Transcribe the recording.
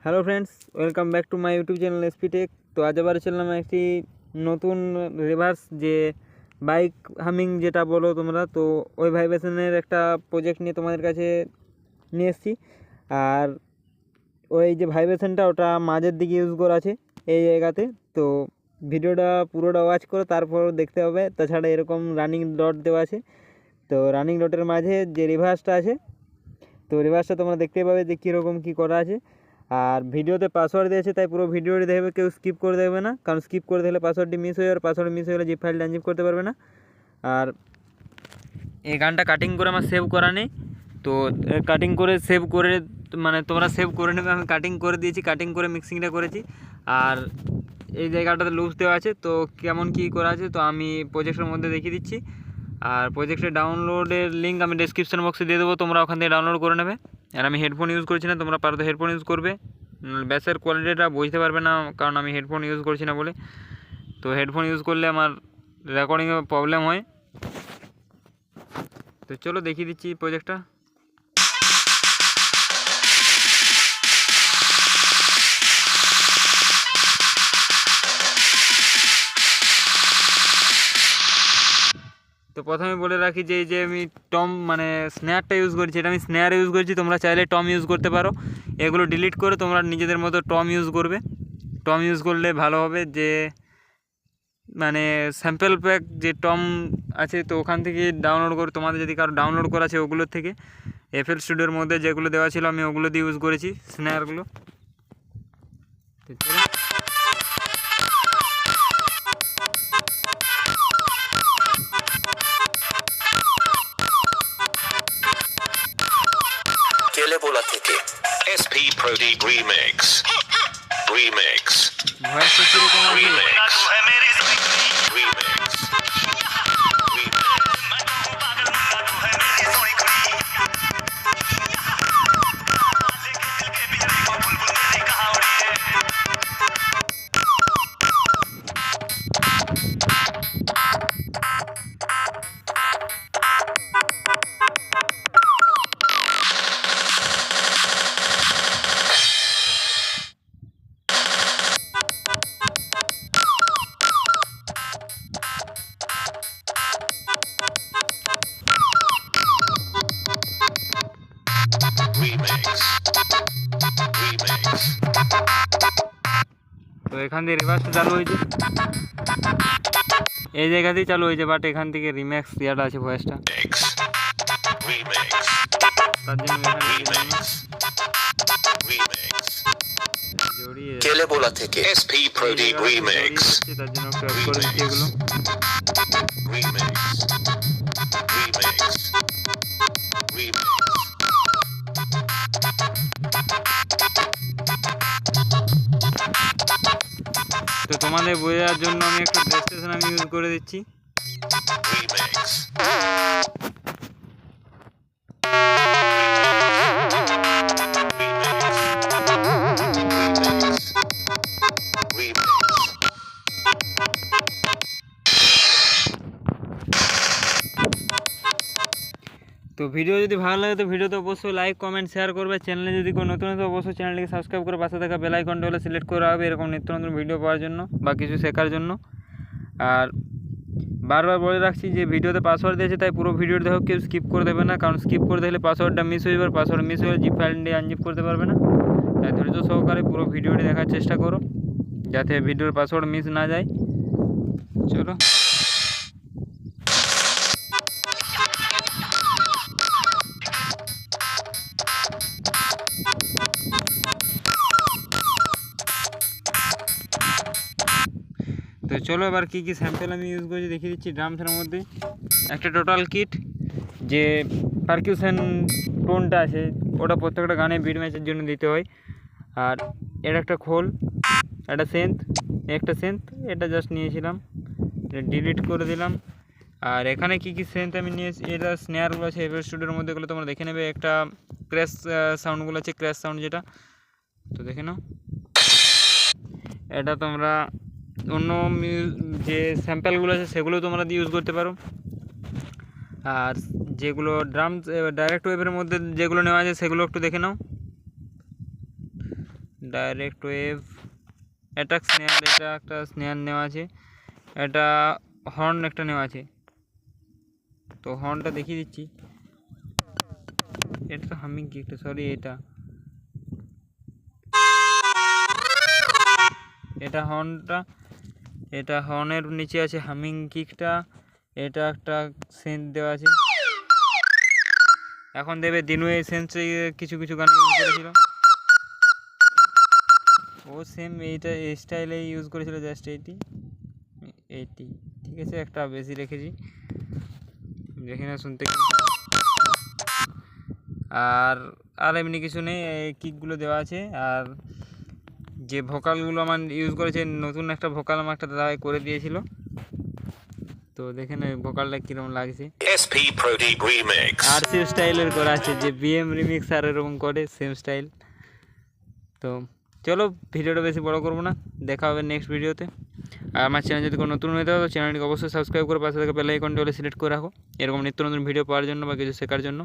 Hello friends, welcome back to my YouTube channel SP Tech. তো আজ আবার চললাম একটি নতুন রিভার্স যে বাইক হামিং যেটা বলো তোমরা, তো ওই ভাইব্রেশনের একটা প্রজেক্ট নিয়ে তোমাদের কাছে নিয়ে এসেছি। আর ওই যে ভাইব্রেশনটা ওটা মাঝের দিকে ইউজ করা আছে এই জায়গাতে। তো ভিডিওটা পুরোটা ওয়াচ করে তারপর দেখতে হবে। তাছাড়া এরকম রানিং ডট দেওয়া আছে, তো রানিং ডটের মাঝে যে রিভার্সটা আছে, তো রিভার্সটা তোমরা দেখতে পাবে যে কীরকম কী করা আছে। আর ভিডিওতে পাসওয়ার্ড দিয়েছে, তাই পুরো ভিডিওটি দেখবে, কেউ স্কিপ করে দেবে না, কারণ স্কিপ করে দিলে পাসওয়ার্ডটি মিস হয়ে যাবে। পাসওয়ার্ড মিস হয়ে গেলে জিপ ফাইলটা আনজিপ করতে পারবে না। আর এই গানটা কাটিং করে আমার সেভ করা নেই, তো কাটিং করে সেভ করে মানে তোমরা সেভ করে নেবে। আমি কাটিং করে দিয়েছি, কাটিং করে মিক্সিংটা করেছি। আর এই জায়গাটাতে লুজ দেওয়া আছে, তো কেমন কী করা আছে তো আমি প্রজেক্টের মধ্যে দেখিয়ে দিচ্ছি। আর প্রজেক্টের ডাউনলোডের লিঙ্ক আমি ডেসক্রিপশন বক্সে দিয়ে দেবো, তোমরা ওখান থেকে ডাউনলোড করে নেবে। আর আমি হেডফোন ইউজ করছি না, তোমরা পারো তো হেডফোন ইউজ করবে। ব্যাসের কোয়ালিটিটা বুঝতে পারবে না, কারণ আমি হেডফোন ইউজ করছি না বলে। তো হেডফোন ইউজ করলে আমার রেকর্ডিংয়ে প্রবলেম হয়। তো চলো দেখিয়ে দিচ্ছি প্রজেক্টটা। তো প্রথমে বলে রাখি যে এই যে আমি টম মানে স্ন্যারটা ইউজ করছি, এটা আমি স্ন্যার ইউজ করছি। তোমরা চাইলে টম ইউজ করতে পারো। এগুলো ডিলিট করে তোমরা নিজেদের মতো টম ইউজ করবে। টম ইউজ করলে ভালো হবে, যে মানে স্যাম্পল প্যাক যে টম আছে, তো ওখান থেকে ডাউনলোড করে, তোমাদের যদি কারো ডাউনলোড করা আছে ওগুলোর থেকে, এফএল স্টুডিওর মধ্যে যেগুলো দেওয়া ছিল আমি ওগুলো দিয়ে ইউজ করেছি স্ন্যারগুলো। কেলেবোলা থেকে SP Prodeep Remix ভয়েসটা কীরকম আছে? Remix তো এখান থেকে রিভার্সটা চালু হয়েছে, এই জায়গাতেই চালু হয়েছে, বাট এখান থেকে রিম্যাক্স দেওয়াটা আছে ভয়েসটা, তার জন্য জড়িয়ে কেলেবোলা থেকে SP Prodeep Remix তার জন্য একটু অ্যাড করে দিচ্ছি এগুলো। তো তোমাদের বোঝার জন্য আমি একটু ডেসক্রিপশন আমি ইউজ করে দিচ্ছি। তো ভিডিও যদি ভালো লাগে তো ভিডিওতে অবশ্যই লাইক কমেন্ট শেয়ার করবে। চ্যানেলে যদি কোনো নতুন হয় তো অবশ্যই চ্যানেলটিকে সাবস্ক্রাইব করে পাশে থাকা বেল আইকনটা হলে সিলেক্ট করা হবে এরকম নিত্য নতুন ভিডিও পাওয়ার জন্য বা কিছু শেখার জন্য। আর বারবার বলে রাখছি যে ভিডিওতে পাসওয়ার্ড দিয়েছে, তাই পুরো ভিডিওটা দেখো, কেউ স্কিপ করে দেবে না, কারণ স্কিপ করে দিলে পাসওয়ার্ডটা মিস হয়ে যাবে। পাসওয়ার্ড মিস হয়ে জিপ ফাইলটি আনজিপ করতে পারবে না। তাই ধৈর্য সহকারে পুরো ভিডিওটি দেখার চেষ্টা করো, যাতে ভিডিওর পাসওয়ার্ড মিস না যায়। চলো তো চলো এবার কী কী স্যাম্পেল আমি ইউজ করেছি দেখিয়ে দিচ্ছি। ড্রামসের মধ্যে একটা টোটাল কিট, যে পারকিউশন টোনটা আছে ওটা প্রত্যেকটা গানে বিট ম্যাচের জন্য দিতে হয়। আর এটা একটা খোল, একটা সেন্থ, এটা জাস্ট নিয়েছিলাম, এটা ডিলিট করে দিলাম। আর এখানে কী কী সেন্থ আমি নিয়েছি, এটা স্নেয়ারগুলো আছে এফএল স্টুডিওর মধ্যে, এগুলো তোমরা দেখে নেবে। একটা ক্র্যাশ সাউন্ডগুলো আছে, ক্র্যাশ সাউন্ড যেটা, তো দেখে নাও। এটা তোমরা অন্য যে স্যাম্পেলগুলো আছে সেগুলো তোমরা দিয়ে ইউজ করতে পারো। আর যেগুলো ড্রামস ডাইরেক্ট ওয়েভের মধ্যে যেগুলো নেওয়া যায় সেগুলো একটু দেখে নাও। ডাইরেক্ট ওয়েভ, অ্যাটাক স্নেয়ার, এটা একটা স্নেয়ার নেওয়া আছে, এটা হর্ন একটা নেওয়া আছে। তো হর্নটা দেখিয়ে দিচ্ছি, এটা তো হামিং কিকটা, সরি এটা হর্নটা, এটা হর্নের নিচে আছে হামিং কিকটা, এটা একটা সেন্ট দেওয়া আছে। এখন দেবে দিনু এই সেন্সে কিছু কিছু গানে ইউজ করেছিল, ও সেম এইটা এই স্টাইলে ইউজ করেছিল, জাস্ট এইটি ঠিক আছে, একটা বেশি রেখেছি দেখে না শুনতে। আর এমনি কিছু নেই, এই কিকগুলো দেওয়া আছে। আর যে ভোকালগুলো আমার ইউজ করেছে, নতুন একটা ভোকাল আমার একটা দাদা করে দিয়েছিল, তো দেখে না ভোকালটা কীরকম লাগছে। SP Pro D Remix. আর সেম স্টাইলের করা আছে, যে বিএম রিমিক্স আর এরকম করে সেম স্টাইল। তো চলো ভিডিওটা বেশি বড় করবো না, দেখা হবে নেক্সট ভিডিওতে। আর আমার চ্যানেল যদি কোনো নতুন হয়ে থাকে তো চ্যানেলটিকে অবশ্যই সাবস্ক্রাইব করে পাশে থাকা বেল আইকনটি হলে সিলেক্ট করে রাখো, এরকম নিত্য নতুন ভিডিও পাওয়ার জন্য বা কিছু শেখার জন্য।